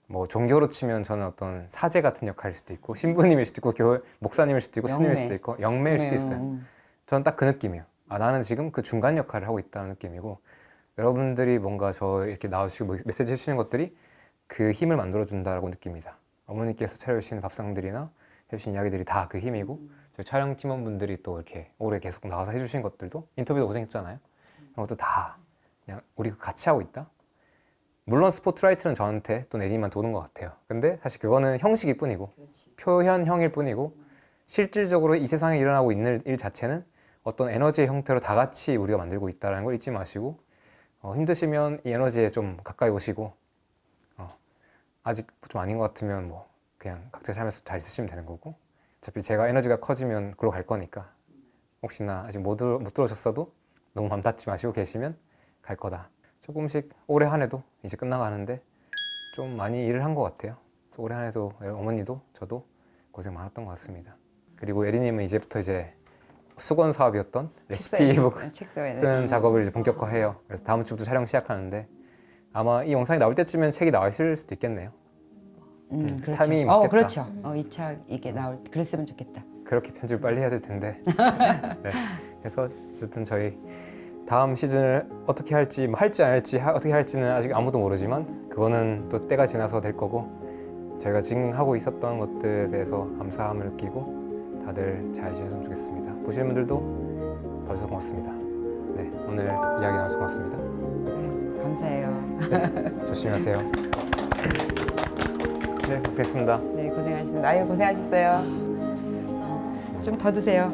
뭐 종교로 치면 저는 어떤 사제 같은 역할일 수도 있고 신부님일 수도 있고 교회 목사님일 수도 있고 스님일 수도 있고 영매일 수도 있어요. 저는 딱 그 느낌이에요. 나는 지금 그 중간 역할을 하고 있다는 느낌이고 여러분들이 뭔가 저 이렇게 나와주시고 메시지 해주시는 것들이 그 힘을 만들어준다라고 느낍니다. 어머니께서 차려주시는 밥상들이나 해주신 이야기들이 다 그 힘이고 저희 촬영 팀원분들이 또 이렇게 올해 계속 나와서 해주신 것들도 인터뷰도 고생했잖아요. 그런 것도 다 그냥 우리 같이 하고 있다. 물론 스포트라이트는 저한테 또 내리만 도는 것 같아요. 근데 사실 그거는 형식일 뿐이고 표현형일 뿐이고 실질적으로 이 세상에 일어나고 있는 일 자체는 어떤 에너지의 형태로 다 같이 우리가 만들고 있다는 걸 잊지 마시고 힘드시면 이 에너지에 좀 가까이 오시고 아직 좀 아닌 것 같으면 뭐 그냥 각자 살면서 잘 있으시면 되는 거고 어차피 제가 에너지가 커지면 그로 갈 거니까 혹시나 아직 못 들어오셨어도 너무 맘 닫지 마시고 계시면 갈 거다. 조금씩 올해 한 해도 이제 끝나가는데 좀 많이 일을 한 것 같아요. 그래서 올해 한 해도 어머니도 저도 고생 많았던 것 같습니다. 그리고 예리님은 이제부터 이제 수건 사업이었던 레시피북 책 써야 돼. 쓰는 작업을 이제 본격화해요. 그래서 다음 주부터 촬영 시작하는데 아마 이 영상이 나올 때쯤엔 책이 나와 있을 수도 있겠네요. 그렇죠. 타이밍이 맞겠다. 그렇죠. 이 차 이게 나올 그랬으면 좋겠다. 그렇게 편집을 빨리 해야 될 텐데. 네. 그래서 어쨌든 저희 다음 시즌을 어떻게 할지, 뭐 할지 안 할지, 어떻게 할지는 아직 아무도 모르지만 그거는 또 때가 지나서 될 거고 저희가 지금 하고 있었던 것들에 대해서 감사함을 느끼고 다들 잘 지냈으면 좋겠습니다. 보시는 분들도 봐주셔서 고맙습니다. 네, 오늘 이야기 나눠서 고맙습니다. 감사해요. 조심히 하세요. 네, 고생했습니다. 네, 고생하셨습니다. 아유, 고생하셨어요. 좀 더 드세요.